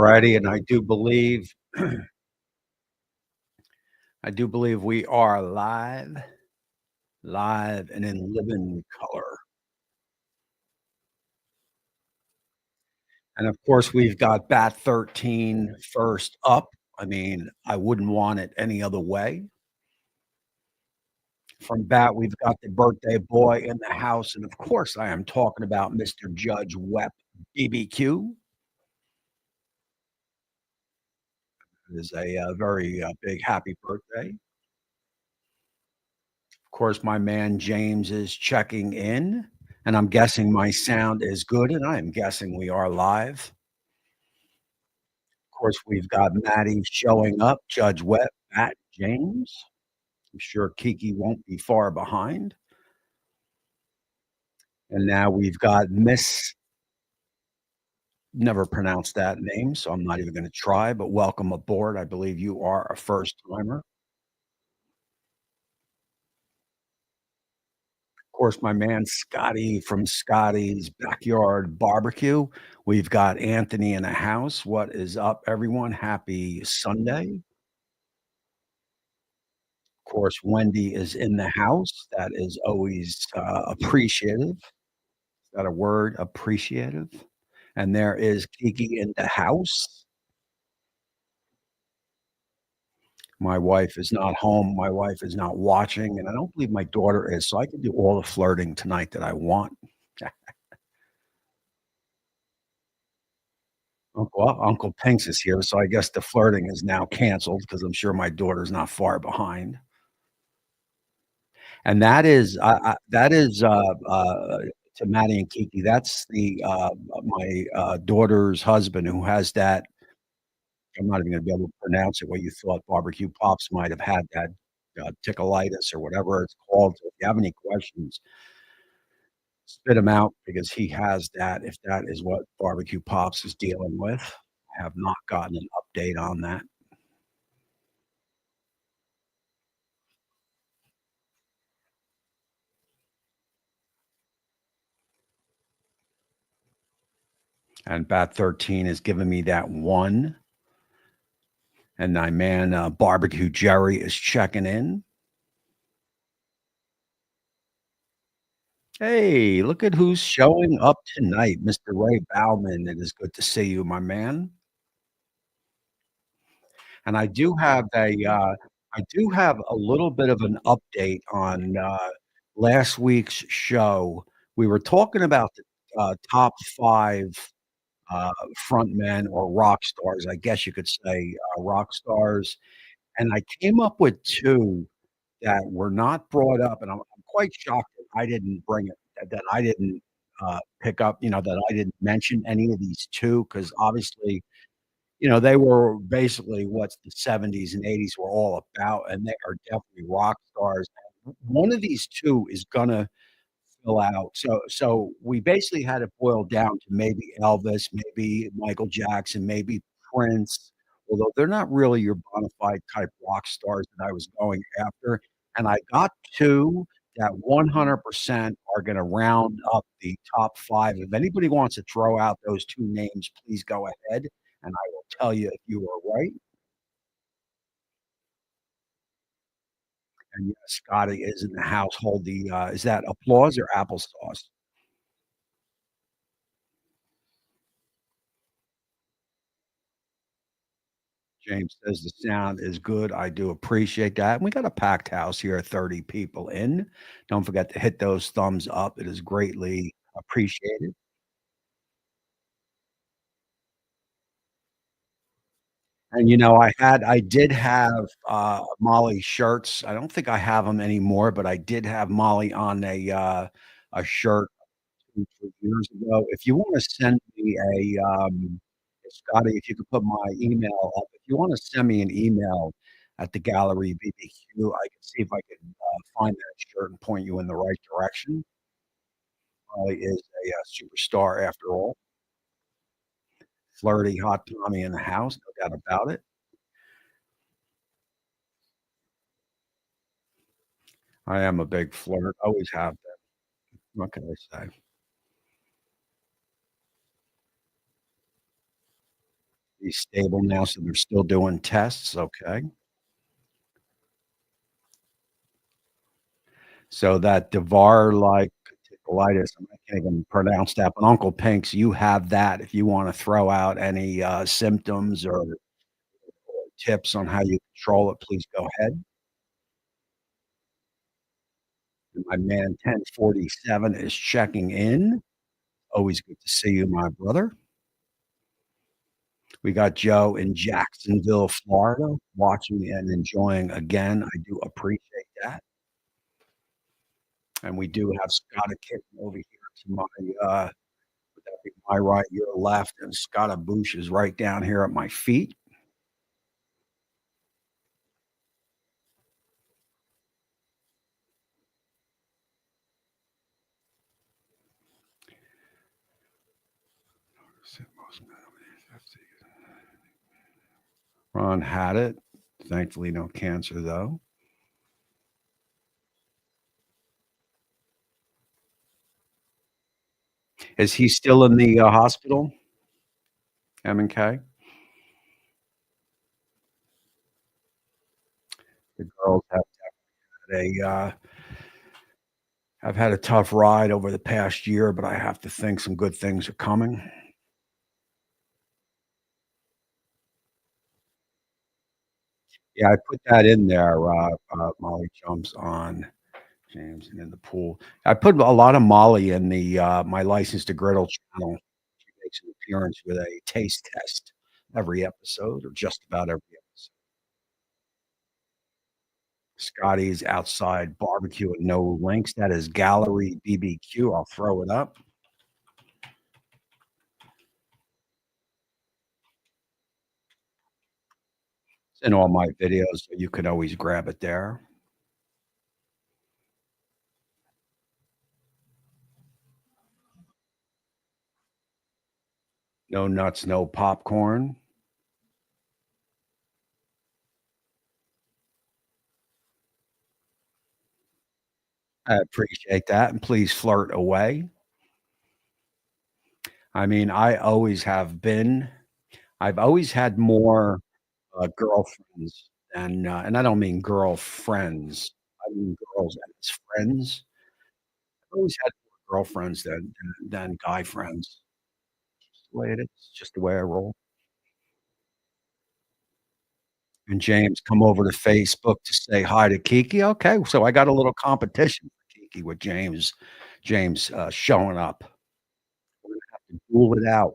Alrighty, and I do believe we are live and in living color. And of course, we've got Bat 13 first up. I mean, I wouldn't want it any other way. From Bat, we've got the birthday boy in the house, and of course, I am talking about Mr. Judge Webb BBQ. It is a very big happy birthday. Of course, my man James is checking in, and I'm guessing my sound is good, and I am guessing we are live. Of course, we've got Maddie showing up, Judge Webb, Matt James. I'm sure Kiki won't be far behind. And now we've got Miss, never pronounced that name, so I'm not even going to try, but welcome aboard. I believe you are a first timer. Of course, my man Scotty from Scotty's Backyard Barbecue. We've got Anthony in the house. What is up, everyone? Happy Sunday. Of course, Wendy is in the house. That is always appreciative. Is that a word? Appreciative. And there is Kiki in the house. My wife is not home. My wife is not watching, and I don't believe my daughter is. So I can do all the flirting tonight that I want. Uncle Pinks is here, so I guess the flirting is now canceled because I'm sure my daughter's not far behind. And to Maddie and Kiki, that's the my daughter's husband who has that. I'm not even gonna be able to pronounce it. What you thought barbecue pops might have had that tickleitis or whatever it's called. So if you have any questions, spit them out because he has that. If that is what barbecue pops is dealing with, I have not gotten an update on that. And Bat 13 is giving me that one. And my man Barbecue Jerry is checking in. Hey, look at who's showing up tonight, Mr. Ray Bauman. It is good to see you, my man. And I do have a little bit of an update on last week's show. We were talking about the top five uh, front men or rock stars, I guess you could say, rock stars. And I came up with two that were not brought up, and I'm quite shocked that I didn't bring it, that I didn't pick up, that I didn't mention any of these two, because obviously, they were basically what the 70s and 80s were all about, and they are definitely rock stars. One of these two is gonna fill out. So we basically had it boiled down to maybe Elvis, maybe Michael Jackson, maybe Prince, although they're not really your bona fide type rock stars that I was going after. And I got two that 100% are going to round up the top five. If anybody wants to throw out those two names, please go ahead, and I will tell you if you are right. And yes, Scotty is in the household. Is that applause or applesauce? James says the sound is good. I do appreciate that. And we got a packed house here, 30 people in. Don't forget to hit those thumbs up. It is greatly appreciated. And I did have Molly shirts. I don't think I have them anymore, but I did have Molly on a shirt 2, 3 years ago. If you want to send me Scotty, if you could put my email up. If you want to send me an email at the Gallery BBQ, I can see if I can find that shirt and point you in the right direction. Molly is a superstar after all. Flirty, hot Tommy in the house, no doubt about it. I am a big flirt, always have been. What can I say? He's stable now, so they're still doing tests, okay. So that Devar-like colitis, I can't even pronounce that, but Uncle Pink's, you have that. If you wanna throw out any, symptoms or tips on how you control it, please go ahead. And my man 1047 is checking in. Always good to see you, my brother. We got Joe in Jacksonville, Florida, watching and enjoying again. I do appreciate that. And we do have Scott Kitten over here to my, would that be my right, your left, and Scott Boosh is right down here at my feet. Ron had it. Thankfully, no cancer, though. Is he still in the, hospital, M&K? The girls had have had a tough ride over the past year, but I have to think some good things are coming. Yeah, I put that in there, Molly jumps on James and in the pool. I put a lot of Molly in the, My License to Griddle channel. She makes an appearance with a taste test every episode or just about every episode. Scotty's Outside Barbecue and No Links. That is Gallery BBQ. I'll throw it up. It's in all my videos, so you can always grab it there. No nuts, no popcorn. I appreciate that, and please flirt away. I mean, I've always had more, girlfriends than, and I don't mean girlfriends, I mean girls as friends. I've always had more girlfriends than guy friends. It's the way it is, it's just the way I roll. And James, come over to Facebook to say hi to Kiki. Okay, so I got a little competition for Kiki with James, showing up. We're gonna have to duel it out.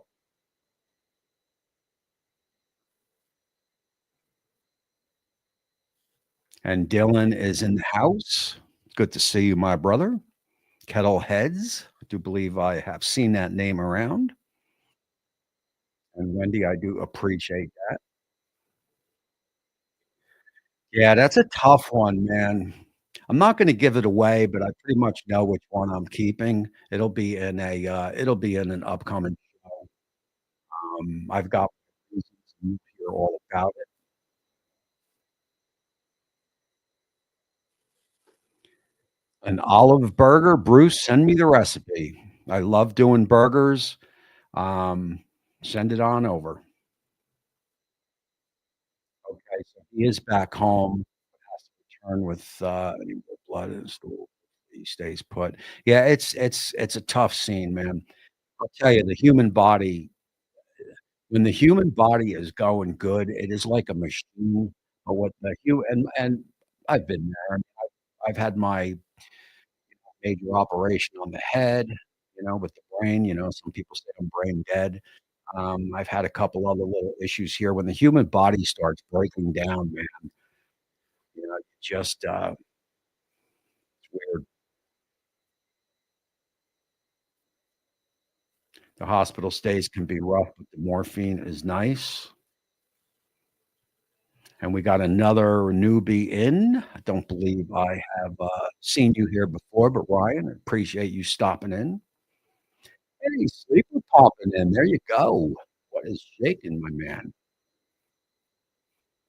And Dylan is in the house. Good to see you, my brother. Kettle Heads. I do believe I have seen that name around. And Wendy, I do appreciate that. Yeah, that's a tough one, man. I'm not gonna give it away, but I pretty much know which one I'm keeping. It'll be in an upcoming show. I've got reasons, and you hear all about it. An olive burger, Bruce, send me the recipe. I love doing burgers. Um, Send it on over. Okay, so he is back home, has to return with, any more blood in his stool. He stays put. Yeah, it's a tough scene, man. I'll tell you, the human body when the human body is going good, it is like a machine, but what the hu and I've been there. I've had my major operation on the head, with the brain, some people say I'm brain dead. I've had a couple other little issues here. When the human body starts breaking down, man, just, it's weird. The hospital stays can be rough, but the morphine is nice. And we got another newbie in. I don't believe I have, seen you here before, but Ryan, I appreciate you stopping in. Hey, sleeper popping in. There you go. What is shaking, my man?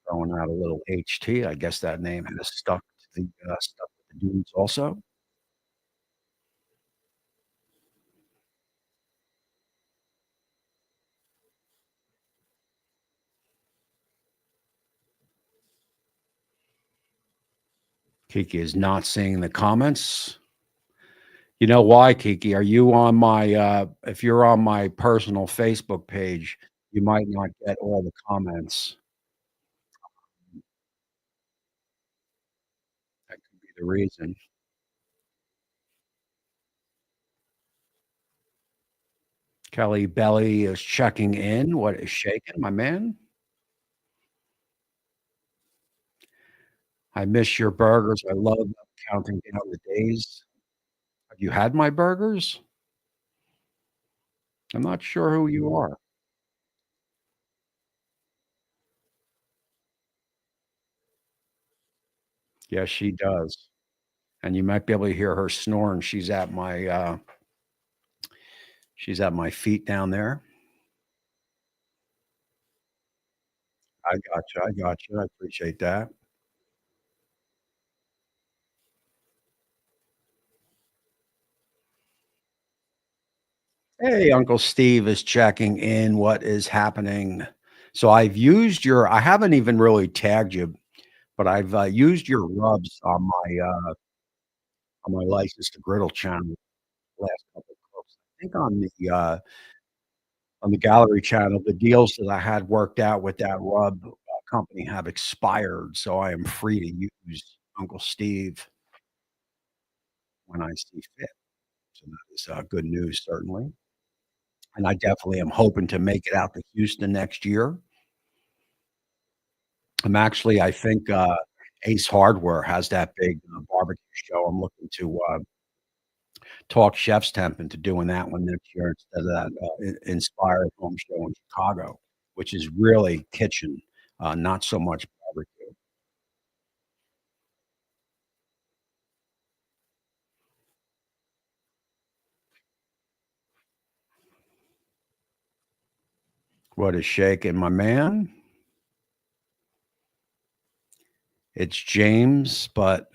Throwing out a little HT. I guess that name has stuck with the dudes also. Kiki is not seeing the comments. You know why, Kiki? Are you on my, if you're on my personal Facebook page, you might not get all the comments. That could be the reason. Kelly Belly is checking in. What is shaking, my man? I miss your burgers. I love counting down the days. Have you had my burgers? I'm not sure who you are. Yes, she does. And you might be able to hear her snoring. She's at my feet down there. I got you. I appreciate that. Hey, Uncle Steve is checking in. What is happening? So I haven't even really tagged you, but I've used your rubs on my License to Griddle channel last couple of clips. I think on the gallery channel, the deals that I had worked out with that rub company have expired, so I am free to use Uncle Steve when I see fit. So that is good news, certainly. And I definitely am hoping to make it out to Houston next year. I think Ace Hardware has that big barbecue show. I'm looking to talk Chef's Temp into doing that one next year instead of that Inspired Home Show in Chicago, which is really kitchen, not so much barbecue. What is shaking, my man? It's James, but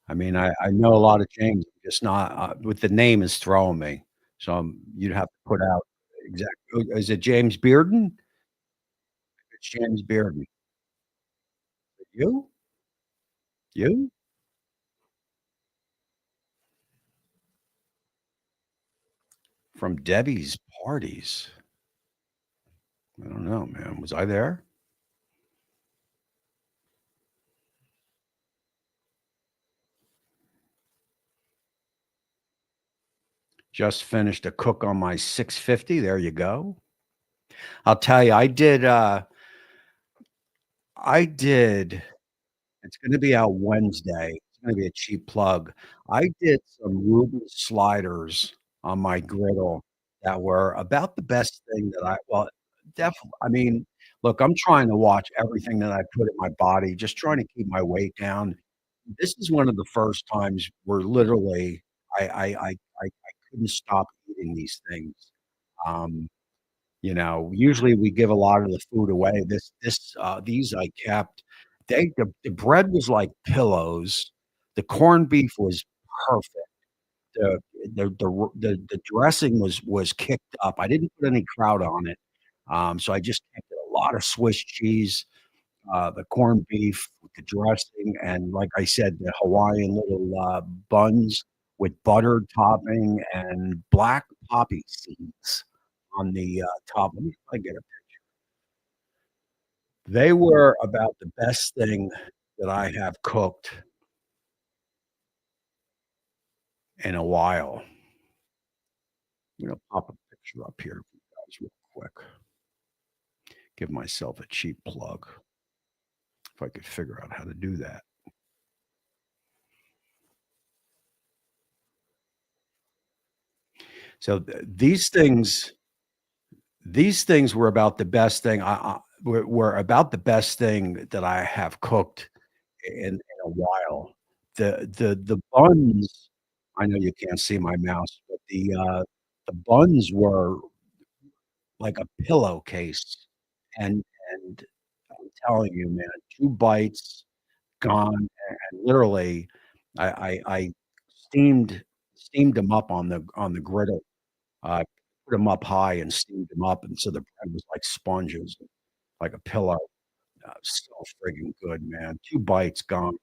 I mean, I know a lot of James, just not with the name is throwing me. So you'd have to put out exact. Is it James Bearden? It's James Bearden. You? You? From Debbie's parties? I don't know, man. Was I there? Just finished a cook on my 650. There you go. I'll tell you, I did it's gonna be out Wednesday. It's gonna be a cheap plug. I did some Reuben sliders on my griddle that were about the best thing that I mean, look, I'm trying to watch everything that I put in my body, just trying to keep my weight down. This is one of the first times where literally I couldn't stop eating these things. Um, usually we give a lot of the food away. These I kept. The bread was like pillows. The corned beef was perfect. The the dressing was kicked up. I didn't put any kraut on it, so I just kept it a lot of Swiss cheese, the corned beef with the dressing, and like I said, the Hawaiian little buns with buttered topping and black poppy seeds on the top. Let me see if I get it. They were about the best thing that I have cooked in a while. I'm gonna pop a picture up here for you guys real quick. Give myself a cheap plug if I could figure out how to do that. So these things were about the best thing were about the best thing that I have cooked in a while. The buns, I know you can't see my mouse, but the buns were like a pillowcase, and and I'm telling you, man, 2 bites, gone, and literally, I steamed them up on the griddle, put them up high and steamed them up, and so the bread was like sponges, like a pillow. So frigging good, man. 2 bites, gone.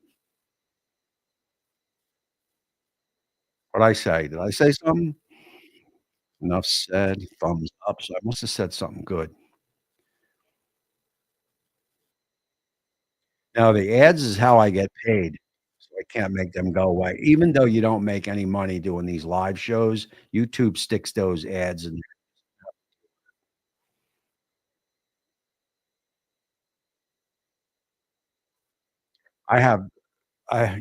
What'd I say? Did I say something? Enough said, thumbs up, so I must have said something good. Now the ads is how I get paid, so I can't make them go away. Even though you don't make any money doing these live shows, YouTube sticks those ads in. I have I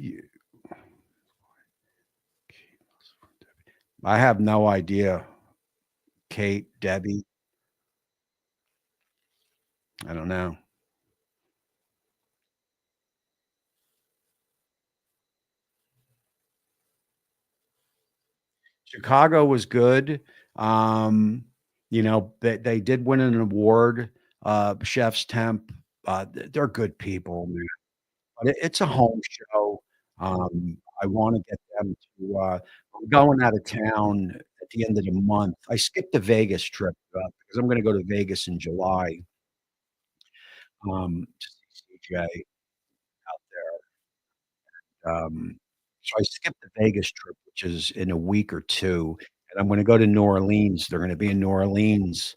I have no idea. Kate, Debbie, I don't know. Chicago was good. Um, they did win an award, Chef's Temp. They're good people, man. But it's a home show. I wanna get them to, I'm going out of town at the end of the month. I skipped the Vegas trip, because I'm gonna go to Vegas in July, to see CJ out there. So I skipped the Vegas trip, which is in a week or 2, and I'm gonna go to New Orleans. They're gonna be in New Orleans,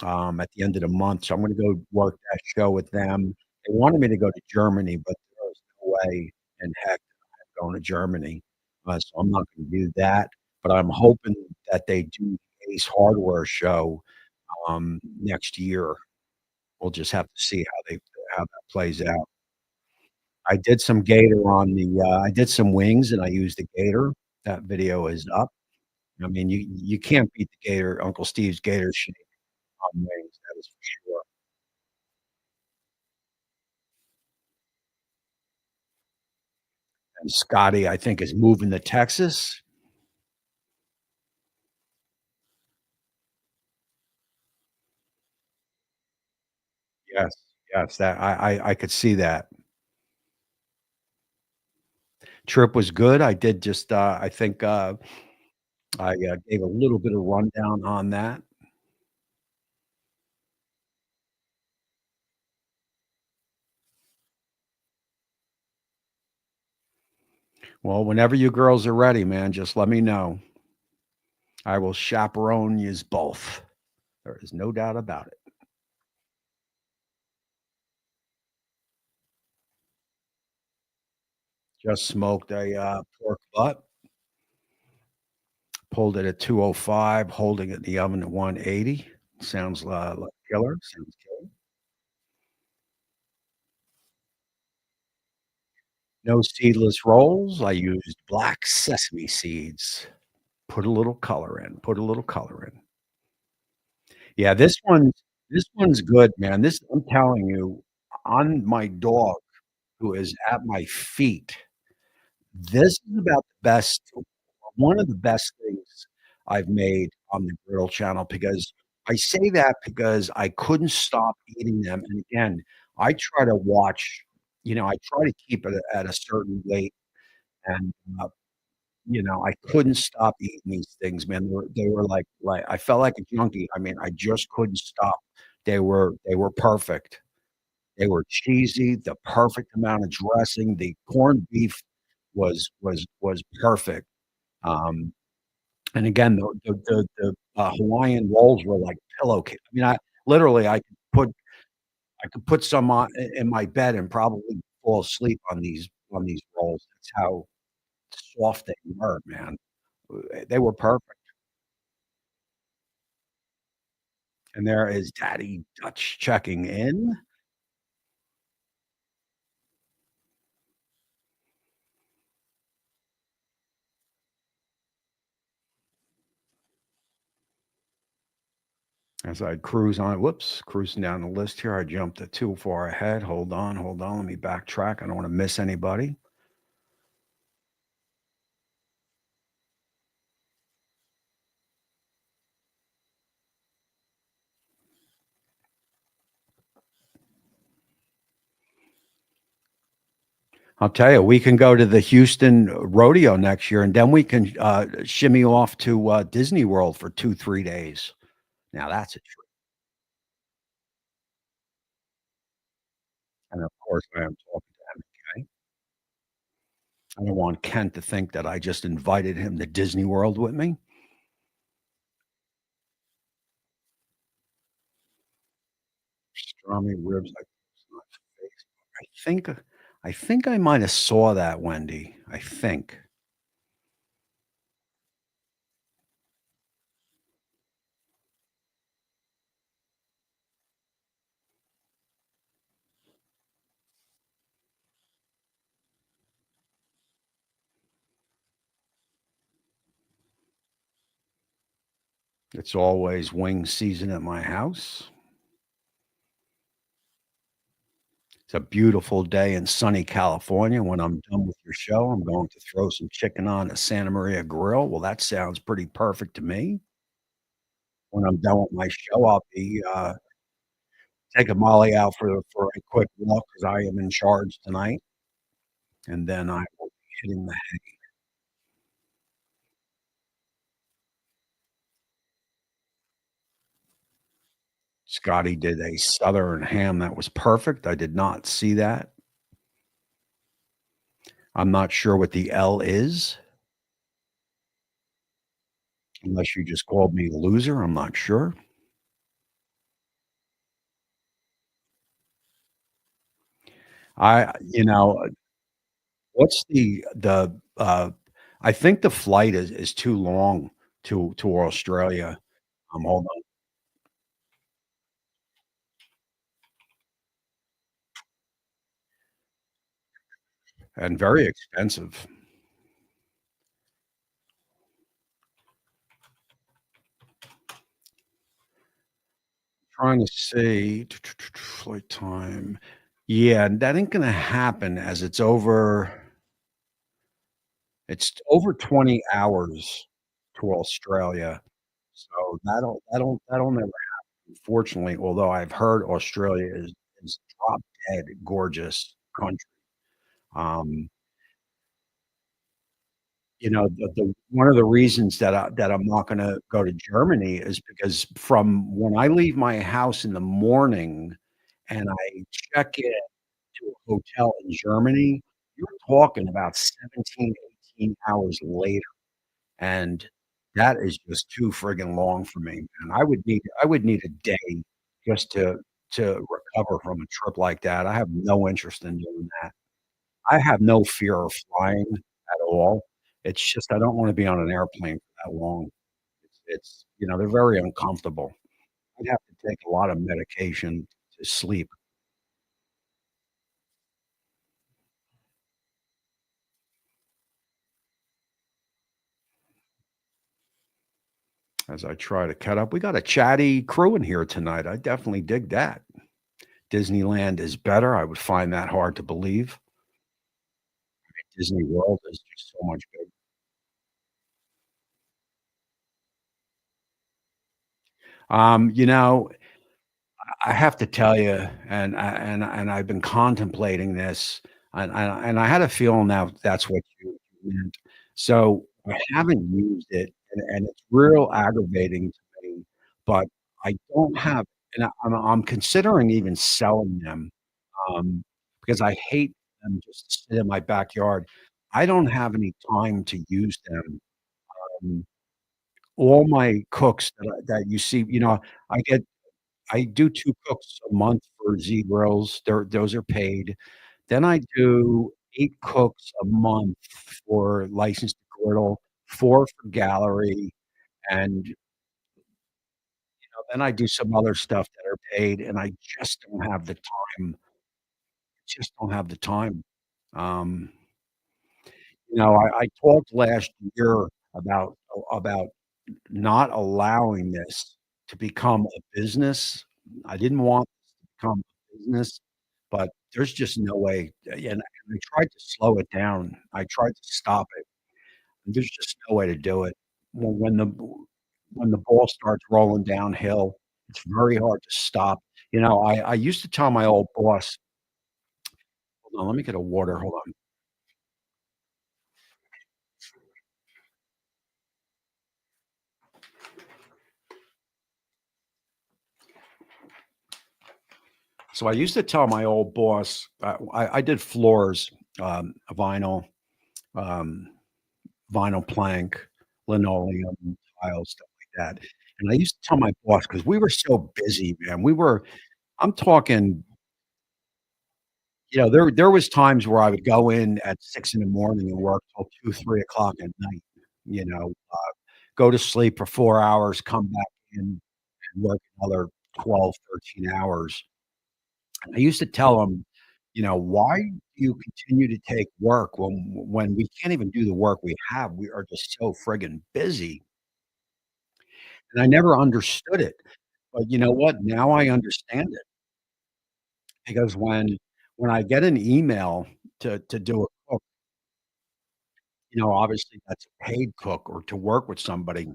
at the end of the month, so I'm gonna go work that show with them. They wanted me to go to Germany, but there was no way in heck I'm going to Germany, so I'm not gonna do that, but I'm hoping that they do the Ace Hardware show, next year. We'll just have to see how that plays out. I did some gator on I did some wings and I used the gator. That video is up. I mean, you can't beat the gator, Uncle Steve's gator shake on wings, that is for sure. And Scotty, I think, is moving to Texas. Yes, yes, that I could see that. Trip was good. I did just, I think, I gave a little bit of rundown on that. Well, whenever you girls are ready, man, just let me know. I will chaperone yous both. There is no doubt about it. Just smoked a, pork butt, pulled it at 205, holding it in the oven at 180. Sounds, like killer, sounds killer. No seedless rolls, I used black sesame seeds. Put a little color in, put a little color in. Yeah, this one's good, man. This I'm telling you, on my dog who is at my feet, this is about the best one of the best things I've made on the griddle channel because I say that because I couldn't stop eating them, and again, I try to watch I try to keep it at a certain weight, and, I couldn't stop eating these things, man. They were like I felt like a junkie. I mean, I just couldn't stop. They were perfect. They were cheesy, the perfect amount of dressing. The corned beef was perfect. Um, and again, the Hawaiian rolls were like I mean, I could put some on in my bed and probably fall asleep on these rolls. That's how soft they were, man. They were perfect. And there is Daddy Dutch checking in. As I cruise on whoops, cruising down the list here, I jumped too far ahead. Hold on, let me backtrack. I don't wanna miss anybody. I'll tell you, we can go to the Houston rodeo next year, and then we can, shimmy off to, Disney World for 2, 3 days. Now that's a treat, and of course, I am talking to MK. I don't want Kent to think that I just invited him to Disney World with me. Pastrami ribs, I think I think I might have saw that, Wendy. I think. It's always wing season at my house. It's a beautiful day in sunny California. When I'm done with your show, I'm going to throw some chicken on a Santa Maria grill. Well, that sounds pretty perfect to me. When I'm done with my show, I'll be, taking Molly out for a quick walk because I am in charge tonight, and then I will be hitting the Scotty did a Southern ham that was perfect. I did not see that. I'm not sure what the L is, unless you just called me a loser, I'm not sure. What's I think the flight is too long to Australia. Hold on, and very expensive. Trying to see flight time. Yeah, that ain't gonna happen as it's over 20 hours to Australia, so that'll never unfortunately, although I've heard Australia is drop dead gorgeous country. Um, the one of the reasons that I'm not gonna go to Germany is because from when I leave my house in the morning and I check in to a hotel in Germany, you're talking about 17, 18 hours later, and that is just too friggin' long for me, man. I would need a day just to recover from a trip like that. I have no interest in doing that. I have no fear of flying at all. It's just I don't wanna be on an airplane for that long. They're very uncomfortable. I'd have to take a lot of medication to sleep as I try to cut up. We got a chatty crew in here tonight. I definitely dig that. Disneyland is better. I would find that hard to believe. Disney World is just so much bigger. You know, I have to tell you, and I've been contemplating this, and I had a feeling now that's what you meant. So, I haven't used it, and it's real aggravating to me, but I don't have and I'm considering even selling them, because I hate them just to sit in my backyard. I don't have any time to use them. Um, all my cooks that you see, I get I do 2 cooks a month for Z Grills, those are paid. Then I do 8 cooks a month for Licensed to Griddle, 4 for Gallery, and, then I do some other stuff that are paid, and I just don't have the time. Um, I talked last year about not allowing this to become a business. I didn't want this to become a business, but there's just no way, and I tried to slow it down. I tried to stop it, and there's just no way to do it. When the ball starts rolling downhill, it's very hard to stop. I used to tell my old boss, "Hold on, let me get a water, hold on." So I used to tell my old boss, I did floors, vinyl, um, vinyl plank, linoleum, tile, stuff like that. And I used to tell my boss because we were so busy, man. I'm talking, there was times where I would go in at 6 in the morning and work till 2, 3 o'clock at night, go to sleep for 4 hours, come back in and work another 12, 13 hours. And I used to tell him, "Why do you continue to take work when we can't even do the work we have? We are just so friggin' busy." And I never understood it. But you know what? Now I understand it because when I get an email to do a cook, obviously that's a paid cook or to work with somebody,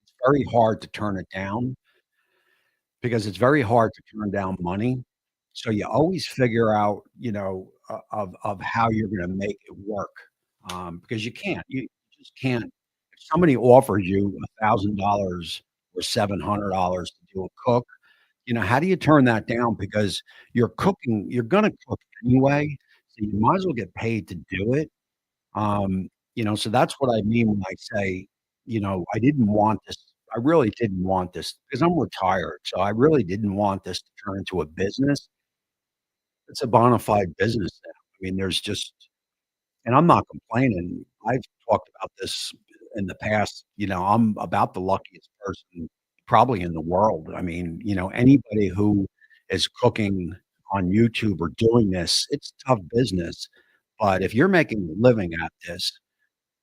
it's very hard to turn it down because it's very hard to turn down money. So you always figure out, of how you're gonna make it work, because you just can't. If somebody offers you $1,000 or $700 to do a cook, how do you turn that down? Because you're gonna cook anyway, so you might as well get paid to do it. So that's what I mean when I say, I didn't want this. I really didn't want this because I'm retired, so I really didn't want this to turn into a business. It's a bona fide business now. I mean, there's just and I'm not complaining. I've talked about this in the past, I'm about the luckiest person probably in the world. I mean, anybody who is cooking on YouTube or doing this, it's tough business, but if you're making a living at this,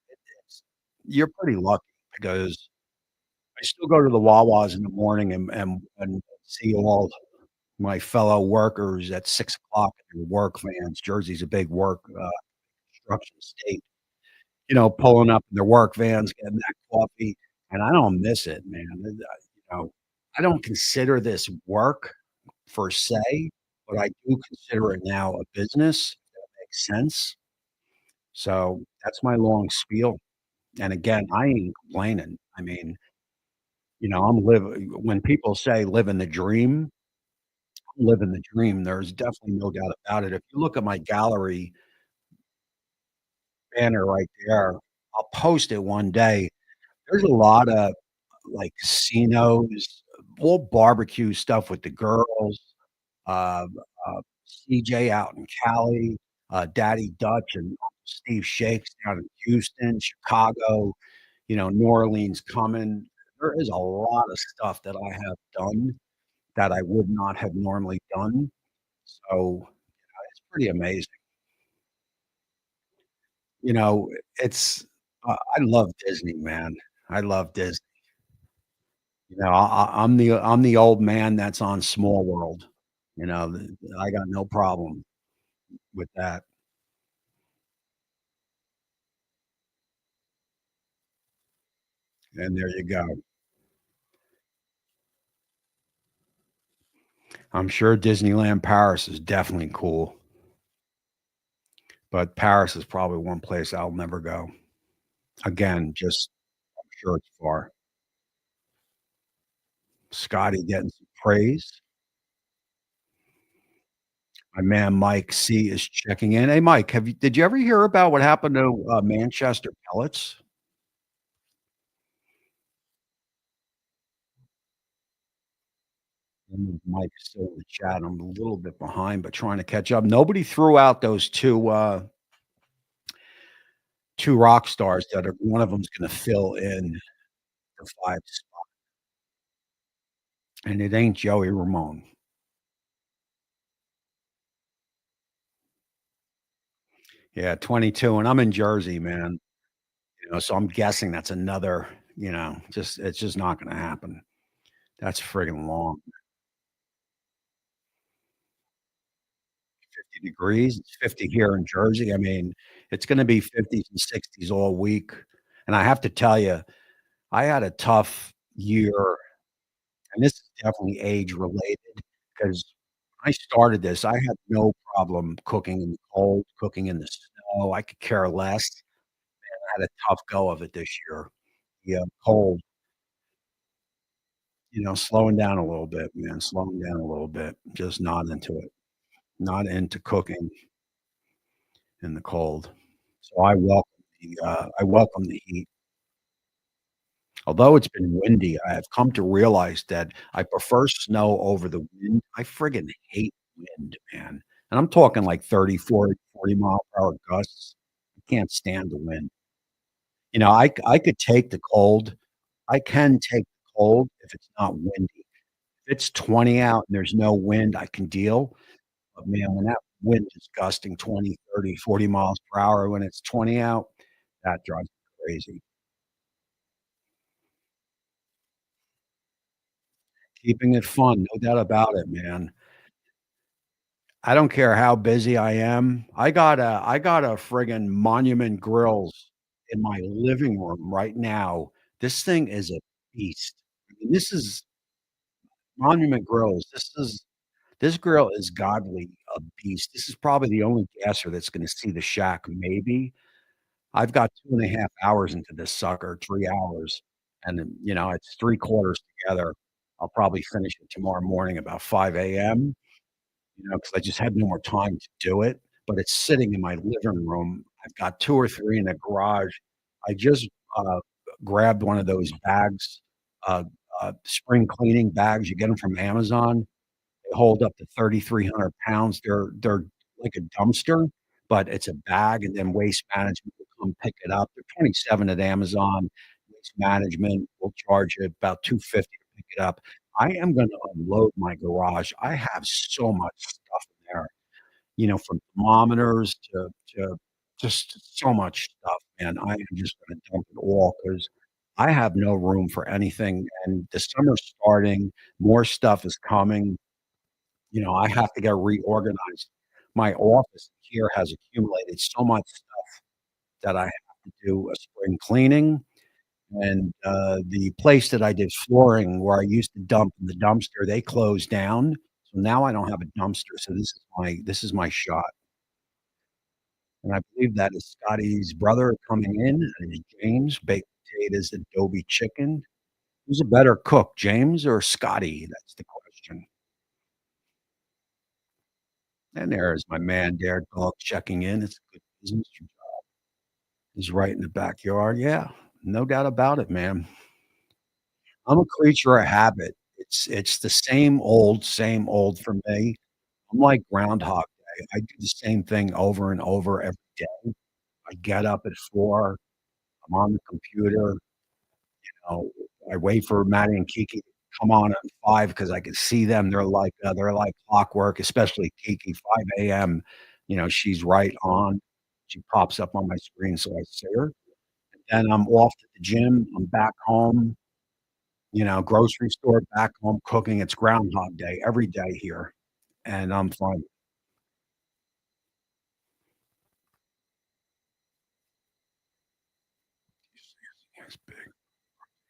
it's you're pretty lucky because I still go to the Wawas in the morning and see all my fellow workers at 6 o'clock in their work vans. Jersey's a big construction state, pulling up in their work vans, getting that coffee, and I don't miss it, man. I don't consider this work per se, but I do consider it now a business, if that makes sense. So, that's my long spiel, and again, I ain't complaining. I mean, I'm living when people say living the dream, I'm living the dream. There's definitely no doubt about it. If you look at my gallery banner right there, I'll post it one day. There's a lot of, like, casinos, all barbecue stuff with the girls, uh, CJ out in Cali, Daddy Dutch and Uncle Steve Shakes down in Houston, Chicago, New Orleans coming. There is a lot of stuff that I have done that I would not have normally done, so it's pretty amazing. You know, I love Disney, man. I love Disney. I'm the old man that's on Small World, th I got no problem with that, and there you go. I'm sure Disneyland Paris is definitely cool, but Paris is probably one place I'll never go. Again, just I'm sure it's far. Scotty getting some praise. My man Mike C is checking in. Hey, Mike, did you ever hear about what happened to, Manchester Pellets? Mike is still in the chat. I'm a little bit behind, but trying to catch up. Nobody threw out those 2 rock stars that are one of them's gonna fill in the 5 spot, and it ain't Joey Ramone. Yeah, 22, and I'm in Jersey, man, so I'm guessing that's another, just it's just not gonna happen. That's friggin' long. 50 degrees, it's 50 here in Jersey. I mean, it's gonna be 50s and 60s all week, and I have to tell you, I had a tough year, and this is definitely age related because I started this, I had no problem cooking in the cold, cooking in the snow, I could care less. I had a tough go of it this year. Yeah, cold, slowing down a little bit, man, slowing down a little bit, just not into it. Not into cooking in the cold. So I welcome the heat. Although it's been windy, I have come to realize that I prefer snow over the wind. I friggin' hate wind, man, and I'm talking like 30, 40 mile per hour gusts. I can't stand the wind. You know, I could take the cold. I can take the cold if it's not windy. If it's 20 out and there's no wind, I can deal, but man, when that wind is gusting 20, 30, 40 miles per hour when it's 20 out, that drives me crazy. Keeping it fun, no doubt about it, man. I don't care how busy I am. I got a friggin' Monument Grills in my living room right now. This thing is a beast. I mean, this is Monument Grills. This grill is godly a beast. This is probably the only gasser that's gonna see the shack, maybe. I've got 2.5 hours into this sucker, 3 hours, and then, you know, it's 3 quarters together. I'll probably finish it tomorrow morning about 5 AM. You know, because I just had no more time to do it, but it's sitting in my living room. I've got 2 or 3 in the garage. I just, grabbed one of those bags, uh, spring cleaning bags, you get them from Amazon. They hold up to 3,300 pounds. They're like a dumpster, but it's a bag, and then Waste Management will come pick it up. They're 27 at Amazon. Waste Management will charge you about 250 to pick it up. I am gonna unload my garage. I have so much stuff in there, you know, from thermometers to just so much stuff, man. I am just gonna dump it all because I have no room for anything, and the summer's starting, more stuff is coming. You know, I have to get reorganized. My office here has accumulated so much stuff that I have to do a spring cleaning, and, the place that I did flooring where I used to dump in the dumpster, they closed down, so now I don't have a dumpster, so this is my shot, and I believe that is Scotty's brother coming in, and it's James, baked potatoes, adobe chicken. Who's a better cook, James or Scotty? That's the question. And there is my man, Dare Dog, checking in. It's a good business. He's right in the backyard. Yeah, no doubt about it, man. I'm a creature of habit. It's the same old for me. I'm like Groundhog Day. I do the same thing over and over every day. I get up at 4, I'm on the computer, know, I wait for Maddie and Kiki to come on at 5 because I can see them. They're like clockwork, especially Kiki, 5 AM, you know, she's right on. She pops up on my screen, so I see her. Then I'm off to the gym. I'm back home, you know, grocery store, back home cooking. It's Groundhog Day every day here, and I'm fine. It's big.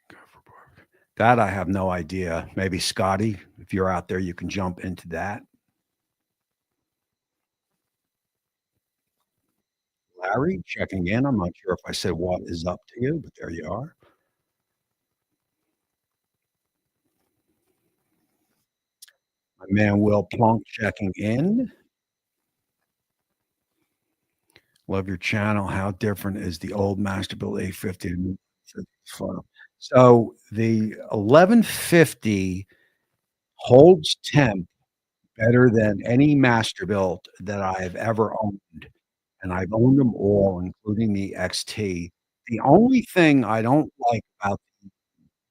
Go for broke. That I have no idea. Maybe Scotty, if you're out there, you can jump into that. Larry checking in. I'm not sure if I said what is up to you, but there you are. My man Will Plunk checking in. Love your channel. How different is the old Masterbuilt 850 and new 55? So the 1150 holds temp better than any Masterbuilt that I've ever owned, and I've owned them all, including the XT. The only thing I don't like about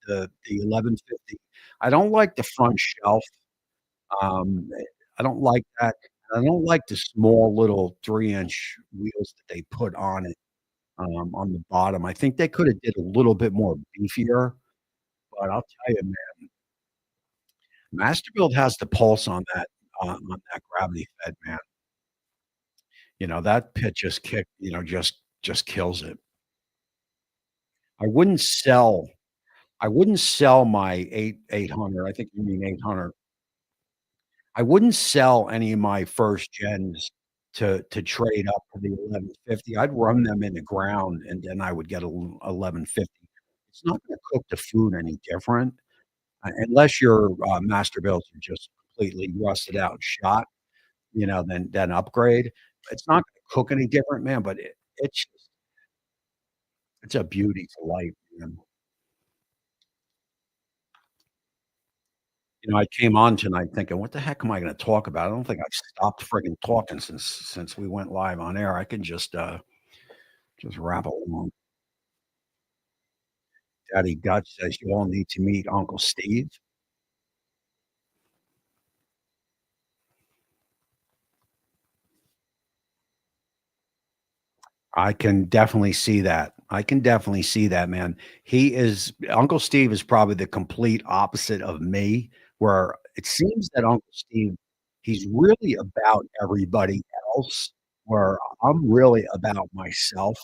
the 1150, I don't like the front shelf. I don't like that. I don't like the small little 3-inch wheels that they put on it, on the bottom. I think they coulda did a little bit more beefier, but I'll tell you, man, Masterbuilt has the pulse on that gravity fed, man. You know, that pit just kick, you know, just kills it. I wouldn't sell I wouldn't sell my 800, I think you mean 800. I wouldn't sell any of my first gens to trade up for the 1150. I'd run them in the ground, and then I would get a 1150. It's not gonna cook the food any different, unless your, master builds are just completely rusted out and shot, you know, then upgrade. It's not gonna cook any different, man, but it's just It's a beauty to life, man. You know, I came on tonight thinking, "What the heck am I gonna talk about?" I don't think I've stopped frigging talking since we went live on air. I can just rattle along. Daddy Dutch says, "You all need to meet Uncle Steve." I can definitely see that. I can definitely see that, man. He is Uncle Steve is probably the complete opposite of me, where it seems that Uncle Steve, he's really about everybody else, where I'm really about myself.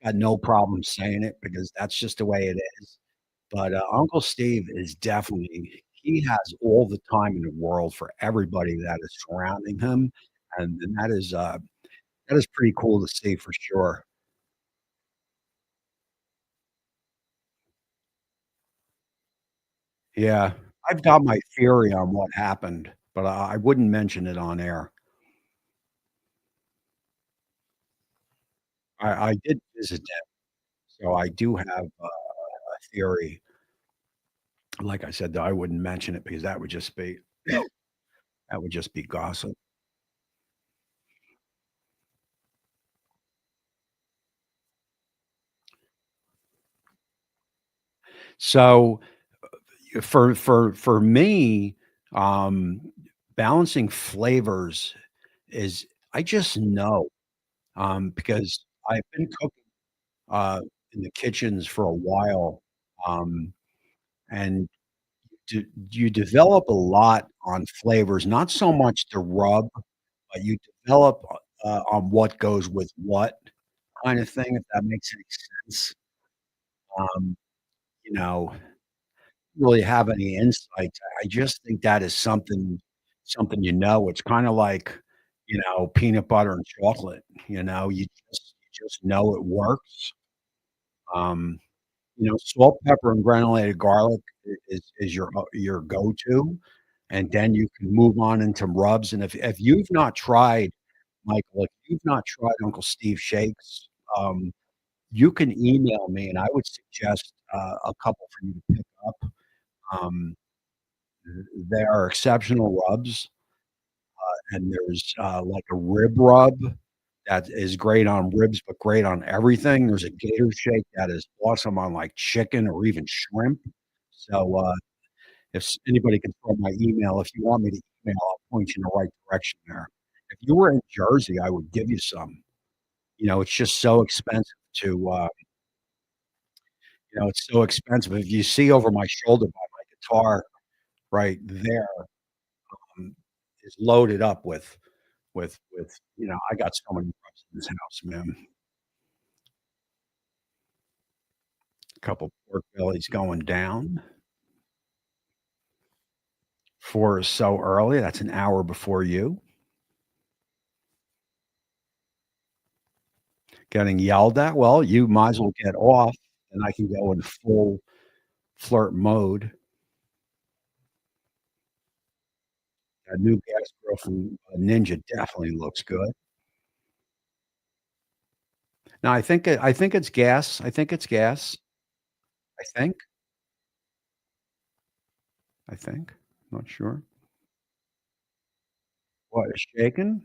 Got no problem saying it because that's just the way it is. But, Uncle Steve is definitely he has all the time in the world for everybody that is surrounding him, and that is pretty cool to see for sure. Yeah. I've got my theory on what happened, but I wouldn't mention it on air. I did visit them, so I do have a theory. Like I said, though, I wouldn't mention it because that would just be gossip. So, for me, um, balancing flavors is I just know, because I've been cooking, uh, in the kitchens for a while, um, and d you develop a lot on flavors, not so much the rub, but you develop, on what goes with what kind of thing, if that makes any sense. Um, you know, really have any insights. I just think that is something it's kinda like, peanut butter and chocolate, you just know it works. Um, salt, pepper, and granulated garlic is your go-to, and then you can move on into rubs, and if you've not tried Michael, if you've not tried Uncle Steve Shakes, um, you can email me, and I would suggest, a couple for you to pick up. Um, they are exceptional rubs, and there's, like a rib rub that is great on ribs, but great on everything. There's a gator shake that is awesome on, like, chicken or even shrimp. So, if anybody can throw my email, if you want me to email, I'll point you in the right direction there. If you were in Jersey, I would give you some. It's just so expensive it's so expensive. If you see over my shoulder by my guitar right there, um, is loaded up I got so many rubs in this house, man. Couple pork bellies going down. 4 is so early, that's an hour before you. Getting yelled at? Well, you might as well get off, and I can go in full flirt mode. That new gas grill from, Ninja definitely looks good. No, I think it's gas. I think it's gas. I think. I think. Not sure. What, is shaking?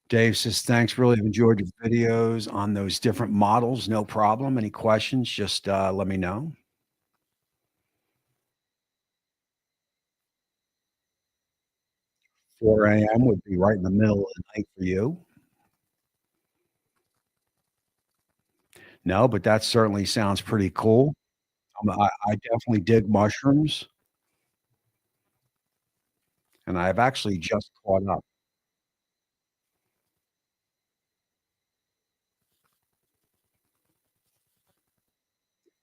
Dave says, "Thanks, really have enjoyed your videos on those different models, no problem. Any questions, just, let me know." 4 AM would be right in the middle of the night for you. No, but that certainly sounds pretty cool. I definitely dig mushrooms, and I've actually just caught up.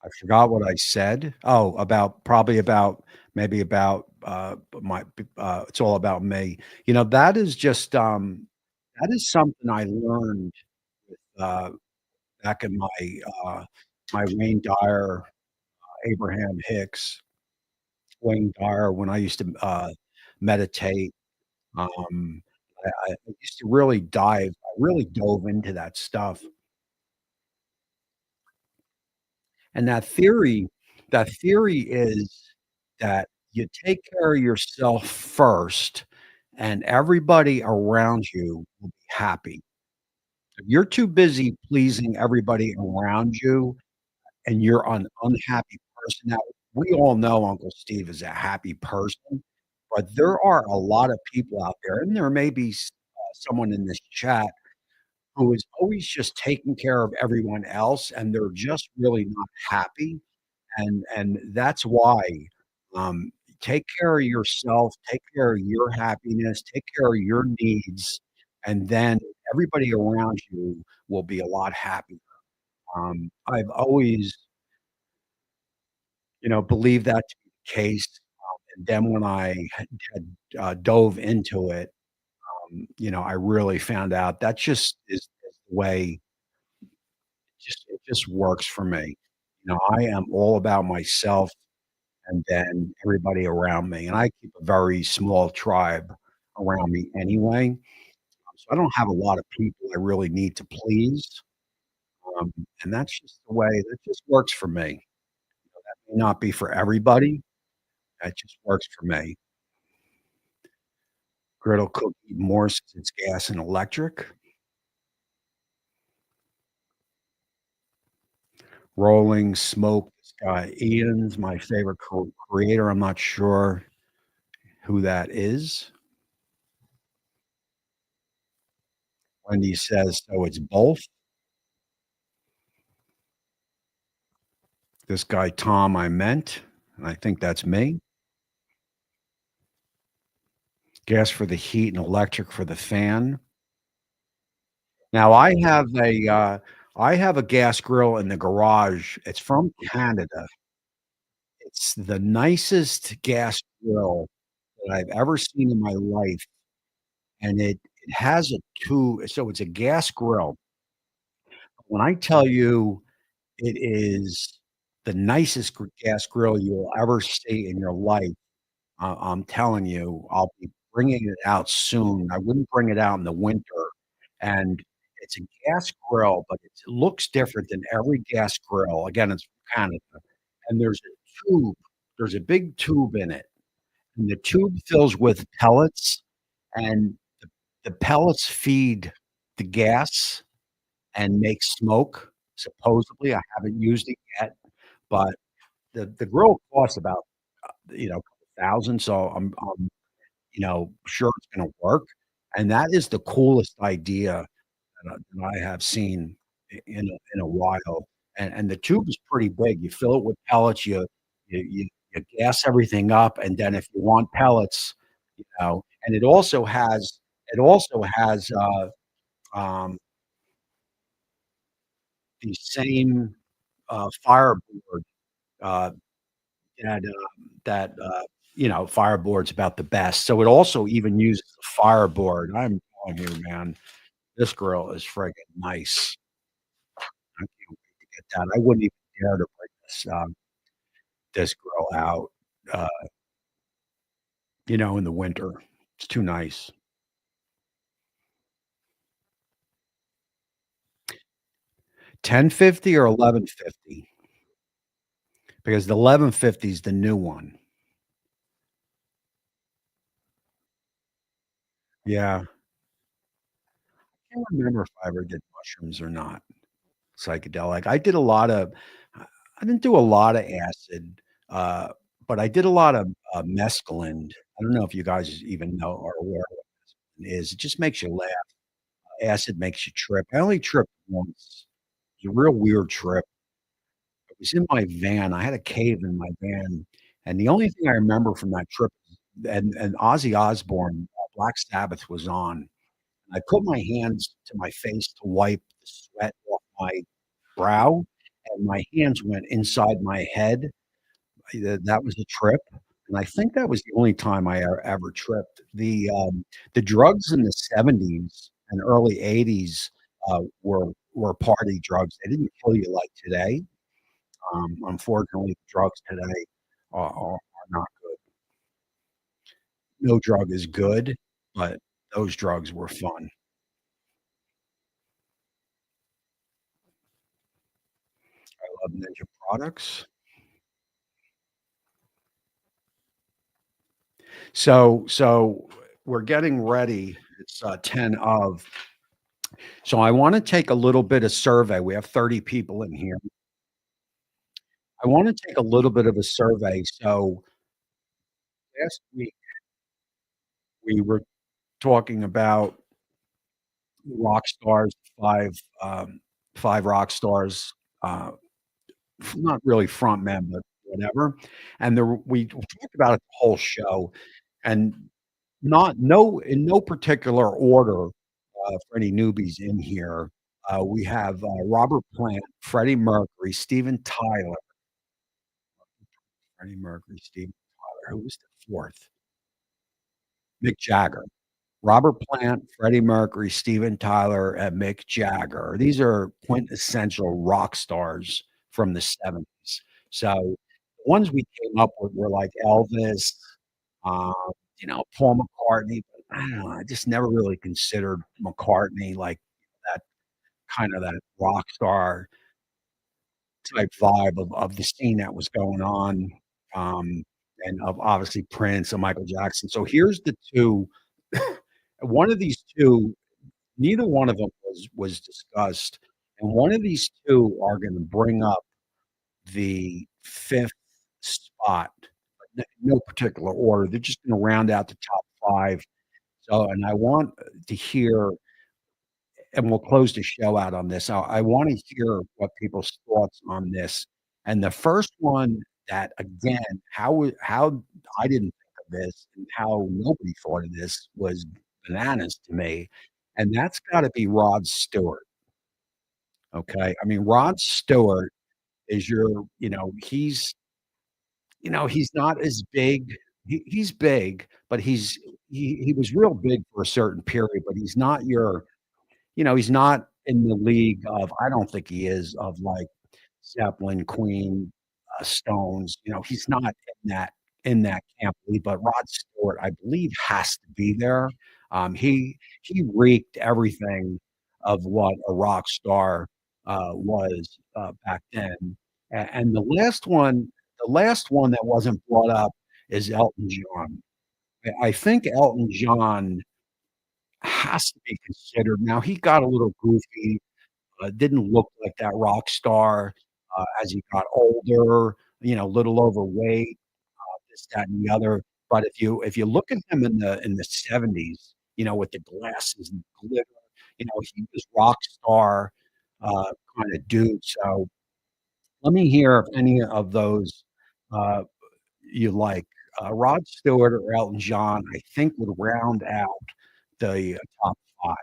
I forgot what I said. Oh, about maybe about, it's all about me. That is just, that is something I learned, uh, back in uh, my Wayne Dyer, Abraham Hicks, Wayne Dyer when I used to, meditate. Um, I used to really dive I really dove into that stuff, and that theory is that you take care of yourself first, and everybody around you will be happy. If you're too busy pleasing everybody around you and you're an unhappy person now, we all know Uncle Steve is a happy person, but there are a lot of people out there, and there may be someone in this chat who is always just taking care of everyone else, and they're just really not happy, and that's why, take care of yourself, take care of your happiness, take care of your needs, and then everybody around you will be a lot happier. I've always, believed that to be the case, and then when I had dove into it, I really found out that just is the way it just works for me. I am all about myself and then everybody around me, and I keep a very small tribe around me anyway, so I don't have a lot of people I really need to please, and that's just the way that just works for me. May not be for everybody, that just works for me. Griddle cook eat more since it's gas and electric. Rolling Smoke, this guy Ian's my favorite creator, I'm not sure who that is. Wendy says, "So it's both." This guy Tom I meant, and I think that's me. Gas for the heat and electric for the fan. Now I have a gas grill in the garage. It's from Canada. It's the nicest gas grill that I've ever seen in my life, and it has a tube, so it's a gas grill. When I tell you it is the nicest gas grill you will ever see in your life, I'm telling you, I'll be bringing it out soon. I wouldn't bring it out in the winter, and it's a gas grill, but it looks different than every gas grill. Again, it's from Canada, and there's a big tube in it, and the tube fills with pellets, and the pellets feed the gas and make smoke, supposedly. I haven't used it yet, but the grill costs about, couple thousand, so I'm sure it's gonna work, and that is the coolest idea that I have seen in a while, and the tube is pretty big. You fill it with pellets, you gas everything up, and then if you want pellets, and it also has, um, the same, fireboard, uh, that fireboard's about the best, so it also even uses a fireboard. I'm telling you, man, this grill is friggin' nice. I can't wait to get that. I wouldn't even dare to bring this grill out, uh, in the winter. It's too nice. 1050 or 1150? Because the 1150 is the new one. Yeah. I can't remember if I ever did mushrooms or not, psychedelic. I didn't do a lot of acid, uh, but I did a lot of, mescaline. I don't know if you guys even know or aware of what it is. It just makes you laugh. Acid makes you trip. I only tripped once. It was a real weird trip. I was in my van. I had a cave in my van, and the only thing I remember from that trip and Ozzy Osbourne, Black Sabbath was on. I put my hands to my face to wipe the sweat off my brow, and my hands went inside my head. That was a trip, and I think that was the only time I ever tripped. The drugs in the '70s and early '80s, were party drugs. They didn't kill you like today. Unfortunately, drugs today are not good. No drug is good, but those drugs were fun. I love Ninja products. So we're getting ready. It's 10 of. So I want to take a little bit of survey. We have 30 people in here. I want to take a little bit of a survey. So last week we were talking about rock stars, five five rock stars, not really front men, but whatever. And we talked about it the whole show, and not no in no particular order, for any newbies in here. We have, Robert Plant, Freddie Mercury, Steven Tyler, Freddie Mercury, Steven Tyler. Who was the 4th? Mick Jagger. Robert Plant, Freddie Mercury, Steven Tyler, and Mick Jagger. These are quintessential rock stars from the '70s. So, the ones we came up with were like Elvis, um, Paul McCartney, but I don't know, I just never really considered McCartney like that that rock star type vibe of the scene that was going on, um, and of obviously Prince and Michael Jackson. So here's the 2. One of these 2, neither one of them was discussed, and one of these 2 are gonna bring up the 5th spot, but no particular order. They're just gonna round out the top 5. So, and I want to hear, and we'll close the show out on this. I wanna hear what people's thoughts on this, and the first one that, again, how I didn't think of this and how nobody thought of this was bananas to me, and that's gotta be Rod Stewart, okay? I mean, Rod Stewart is he's not as big. He's big, but he was real big for a certain period, but he's not he's not in the league of, I don't think he is, of, like, Zeppelin, Queen, Stones. He's not in that camp league, but Rod Stewart, I believe, has to be there. He reeked everything of what a rock star, was, back then. And the last one that wasn't brought up is Elton John. I think Elton John has to be considered. Now, he got a little goofy, didn't look like that rock star, as he got older, little overweight, this, that, and the other. But if you look at him in the '70s, with the glasses and glitter, he was rock star, kinda dude. So let me hear if any of those, uh, you like. Rod Stewart or Elton John, I think, would round out the, top 5.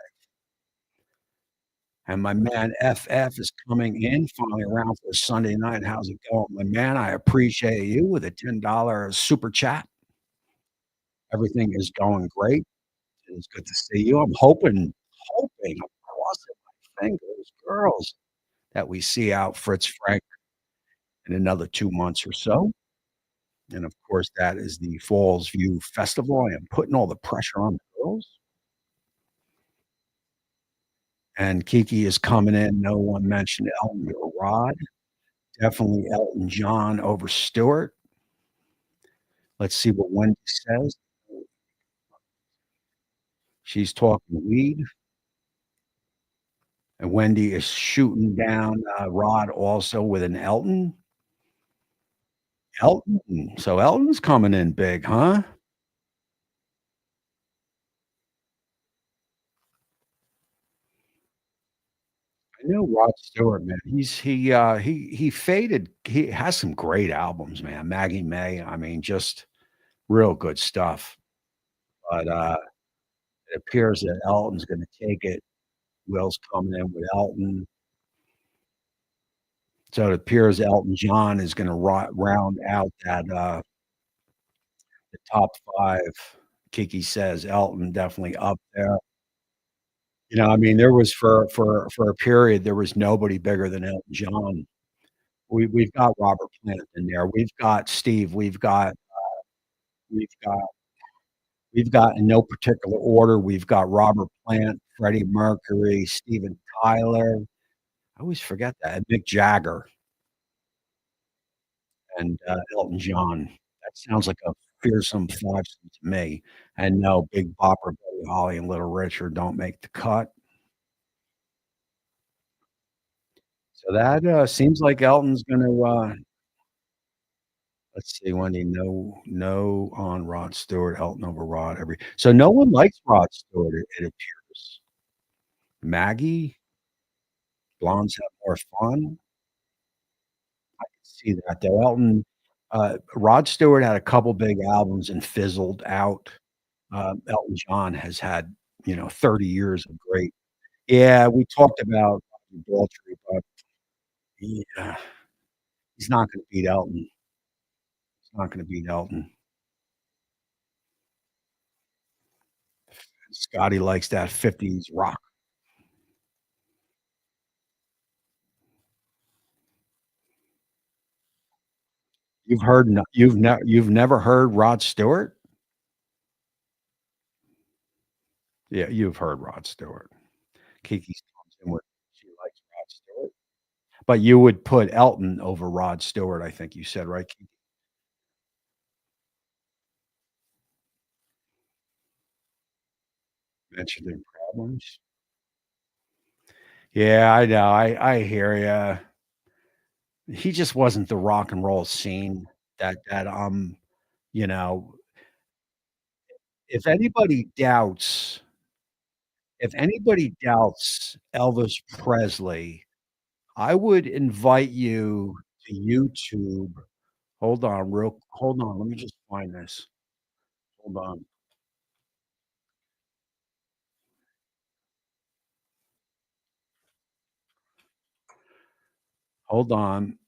And my man FF is coming in, finally around for a Sunday night. How's it going, my man? I appreciate you with a $10 super chat. Everything is going great. It's good to see you. I'm hoping, I'm crossing my fingers, girls, that we see out Fritz Frank in another 2 months or so. And of course, that is the Falls View Festival. I am putting all the pressure on the girls. And Kiki is coming in. No one mentioned Elton or Rod. Definitely Elton John over Stewart. Let's see what Wendy says. She's talking weed, and Wendy is shooting down, Rod also with an Elton. Elton. So Elton's coming in big, huh? I know Rod Stewart, man. He faded. He has some great albums, man. Maggie May, I mean, just real good stuff. But, it appears that Elton's gonna take it. Will's coming in with Elton. So it appears Elton John is gonna round out that, the top 5. Kiki says Elton definitely up there. I mean, there was for a period, there was nobody bigger than Elton John. We've got Robert Plant in there. We've got Steve. We've got we've got in no particular order, we've got Robert Plant, Freddie Mercury, Steven Tyler, I always forget that, and Mick Jagger and, Elton John. That sounds like a fearsome foursome to me, and no, Big Bopper, Buddy Holly, and Little Richard don't make the cut. So that, seems like Elton's gonna, let's see, Wendy, no on Rod Stewart, Elton over Rod, every so no one likes Rod Stewart, it appears. Maggie, blondes have more fun. See that though. Rod Stewart had a couple big albums and fizzled out. Elton John has had, 30 years of great. Yeah, we talked about Daltrey, but yeah, he's not gonna beat Elton. He's not gonna beat Elton. Scotty likes that '50s rock. You've never heard Rod Stewart? Yeah, you've heard Rod Stewart. Kiki's comes in with she likes Rod Stewart. But you would put Elton over Rod Stewart, I think you said, right, Kiki? Mentioning problems. Yeah, I know, I hear ya. He just wasn't the rock and roll scene that, you know, if anybody doubts if anybody doubts Elvis Presley, I would invite you to YouTube. Hold on, let me just find this. Hold on, hold on.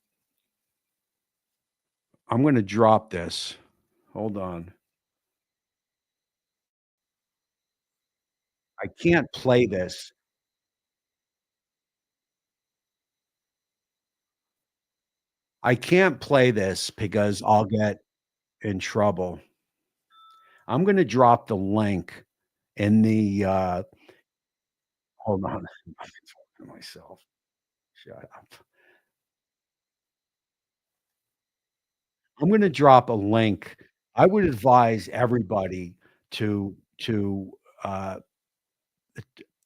I'm gonna drop this. Hold on. I can't play this. I can't play this because I'll get in trouble. I'm gonna drop the link in the, hold on. I'm talking to myself. Shut up. I'm gonna drop a link. I would advise everybody to to, uh,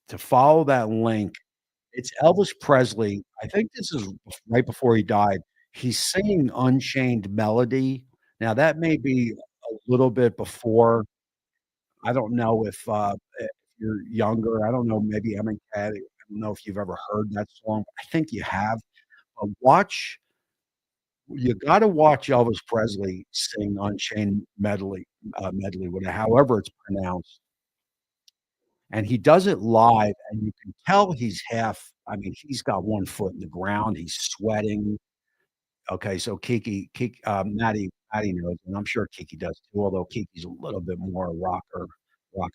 to follow that link. It's Elvis Presley. I think this is right before he died. He's singing Unchained Melody. Now that may be a little bit before. I don't know if you're younger. I don't know, maybe Emma Cat. I don't know if you've ever heard that song. I think you have. Watch you gotta watch Elvis Presley sing Unchained Medley, whatever however it's pronounced, and he does it live, and you can tell he's half I mean, he's got one foot in the ground, he's sweating. Okay, so Maddie knows, and I'm sure Kiki does too, although Kiki's a little bit more rock and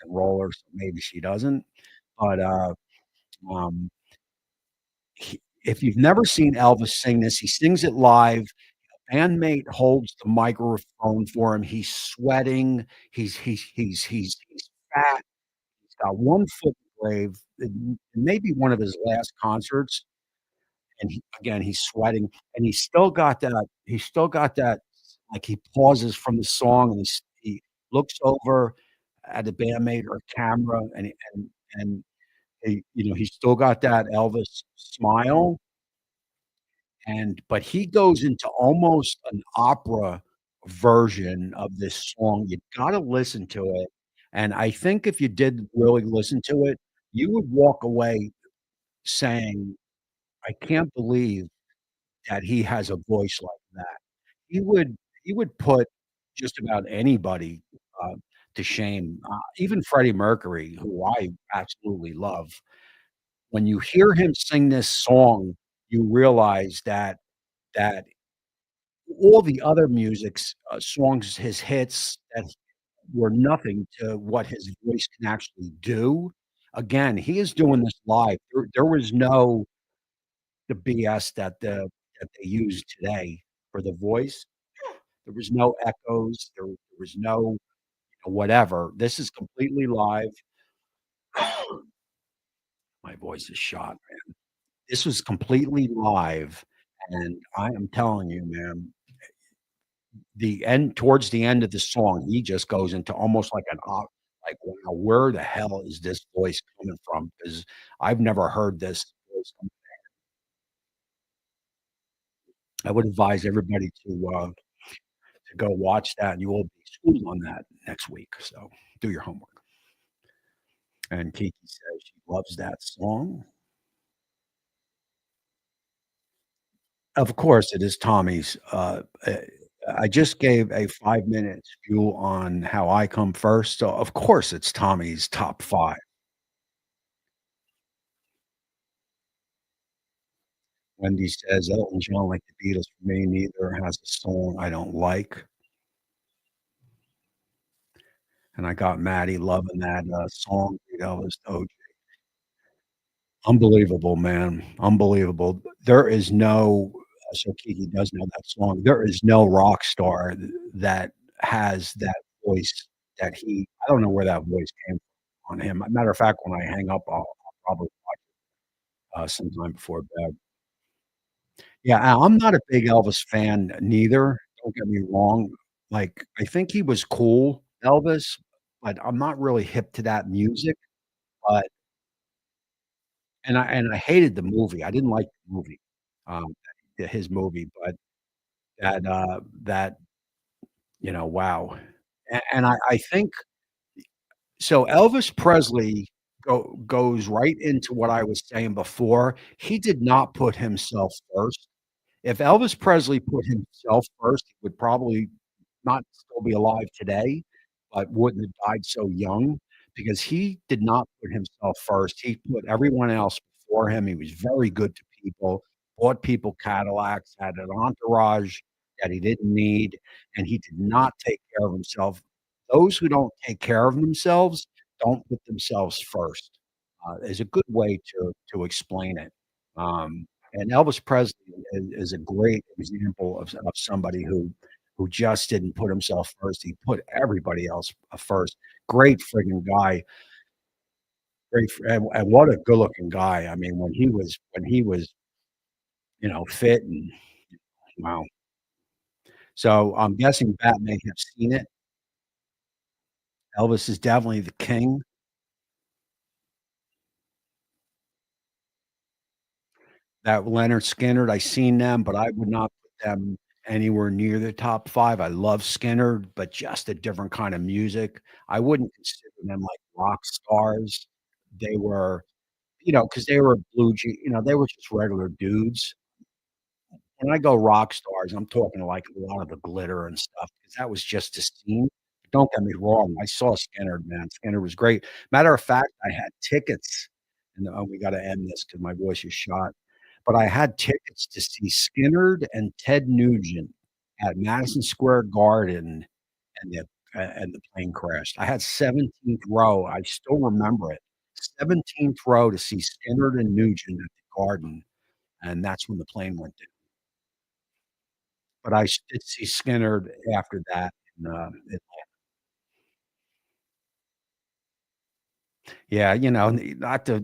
roller, so maybe she doesn't. But, um, if you've never seen Elvis sing this, he sings it live. Bandmate holds the microphone for him. He's sweating. He's fat. He's got one foot in the grave. It may be one of his last concerts, and again, he's sweating, and he's still got that, like, he pauses from the song, and he looks over at the bandmate or camera, and he's still got that Elvis smile, but he goes into almost an opera version of this song. You gotta listen to it, and I think if you did really listen to it, you would walk away saying, "I can't believe that he has a voice like that." He would he would put just about anybody, to shame, even Freddie Mercury, who I absolutely love. When you hear him sing this song, you realize that all the other songs, his hits that were nothing to what his voice can actually do. Again, he is doing this live. There was no the BS that they use today for the voice. There was no echoes. There was no, whatever. This is completely live. My voice is shot. This was completely live, and I am telling you, man, the end towards the end of the song, he just goes into almost like an op like, wow, where the hell is this voice coming from? Because 'Cause I've never heard this voice come. I would advise everybody to go watch that, and you will be schooled on that next week, so do your homework. And Kiki says she loves that song. Of course, it is Tommy's, I just gave a 5-minute spiel on How I Come First, so of course it's Tommy's top 5. Wendy says, "Elton John like the Beatles for me, neither has a song I don't like." And I got Maddie loving that, song, Elvis OJ. Unbelievable, man, unbelievable. There is no so Kiki does know that song. There is no rock star that has that voice that he I don't know where that voice came from on him. Matter of fact, when I hang up, I'll probably watch sometime before bed. Yeah, I'm not a big Elvis fan neither, don't get me wrong. Like, I think he was cool, Elvis, but I'm not really hip to that music, but and I hated the movie, I didn't like the movie, his movie, but that, wow. And I think so Elvis Presley goes right into what I was saying before, he did not put himself first. If Elvis Presley put himself first, he would probably not still be alive today, but wouldn't have died so young because he did not put himself first. He put everyone else before him. He was very good to people, bought people Cadillacs, had an entourage that he didn't need, and he did not take care of himself. Those who don't take care of themselves don't put themselves first, is a good way to explain it. And Elvis Presley is a great example of somebody who just didn't put himself first. He put everybody else, first. Great frigging guy. Great fr and what a good-looking guy. I mean, when he was, fit and wow. So, I'm guessing Bat may have seen it. Elvis is definitely the king. That Leonard Skinner, I seen them, but I would not put them anywhere near the top 5. I love Skinner, but just a different kind of music. I wouldn't consider them like rock stars. They were, because they were they were just regular dudes. When I go rock stars, I'm talking like a lot of the glitter and stuff, because that was just a scene. Don't get me wrong, I saw Skinner, man. Skinner was great. Matter of fact, I had tickets, and, we gotta end this because my voice is shot, but I had tickets to see Skinner and Ted Nugent at Madison Square Garden, and the plane crashed. I had 17th row, I still remember it. 17th row to see Skinner and Nugent at the Garden, and that's when the plane went down. But I did see Skinner after that, and, it yeah, not to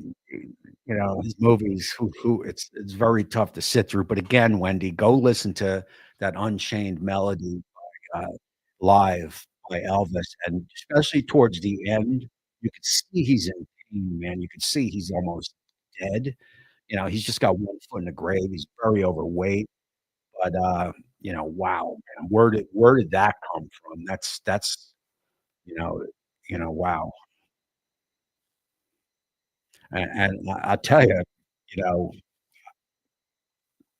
his movies, who it's very tough to sit through, but again, Wendy, go listen to that Unchained Melody by, live by Elvis, and especially towards the end, you could see he's in pain, man, you could see he's almost dead, he's just got one foot in the grave, he's very overweight, but, wow, man, where did that come from? That's You know wow. And I tell you, you know,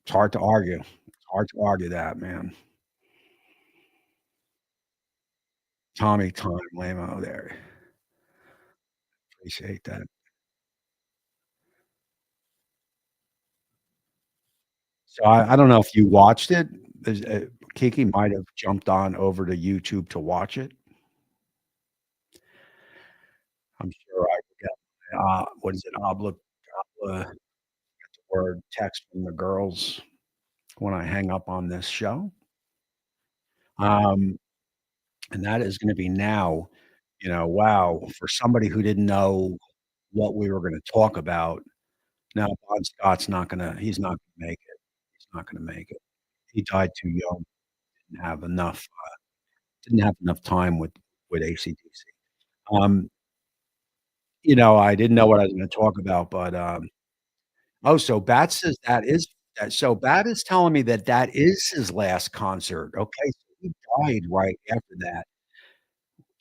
it's hard to argue. It's hard to argue that, man. Tommy Time Lamo there. Appreciate that. So I don't know if you watched it. Kiki might have jumped on over to YouTube to watch it. I'm sure I could get, what is it? Obla word text from the girls when I hang up on this show. Um, and that is gonna be now. wow, for somebody who didn't know what we were gonna talk about, now Bon Scott's not gonna he's not gonna make it. He's not gonna make it. He died too young, didn't have enough, didn't have enough time with AC/DC. Um, I didn't know what I was gonna talk about, but, oh, so Bat says Bat is telling me that that is his last concert. Okay, so he died right after that.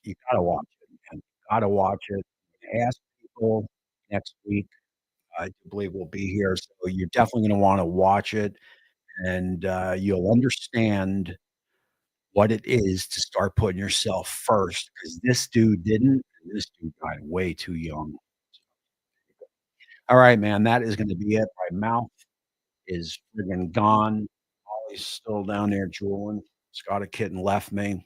You gotta watch it, man. You gotta watch it. Ask people next week. I do believe we'll be here, so you're definitely gonna wanna watch it, and, you'll understand what it is to start putting yourself first, because this dude didn't, and this dude died way too young. Alright, man, that is gonna be it. My mouth is friggin' gone. Ollie's still down there drooling. Scott a kitten left me.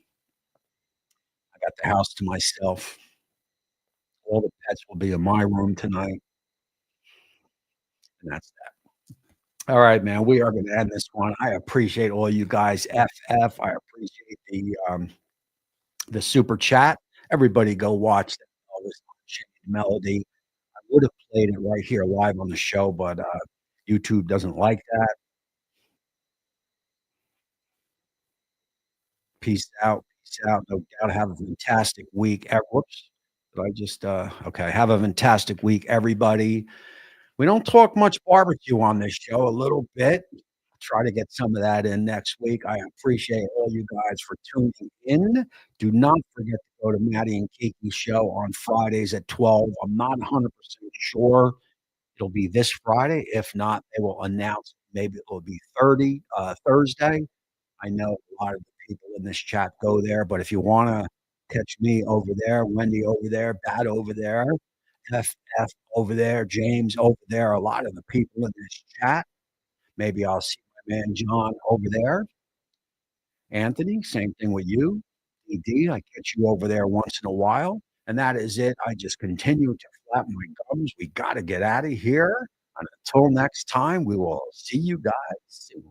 I got the house to myself. All the pets will be in my room tonight, and that's that. Alright, man, we are gonna end this one. I appreciate all you guys. FF, I appreciate the super chat. Everybody go watch that Elvis Unchained Melody. I would have played it right here live on the show, but, YouTube doesn't like that. Peace out, peace out. No doubt. Have a fantastic week. Whoops. Did I just, okay. Have a fantastic week, everybody. We don't talk much barbecue on this show, a little bit. Try to get some of that in next week. I appreciate all you guys for tuning in. Do not forget to go to Maddie and Kiki's show on Fridays at 12. I'm not 100% sure it'll be this Friday. If not, they will announce maybe it will be Thursday. I know a lot of the people in this chat go there, but if you wanna catch me over there, Wendy over there, Bat over there, FF over there, James over there, a lot of the people in this chat, maybe I'll see my man John over there. Anthony, same thing with you. ED, I catch you over there once in a while, and that is it. I just continue to flap my gums. We gotta get out of here, and until next time, we will see you guys soon.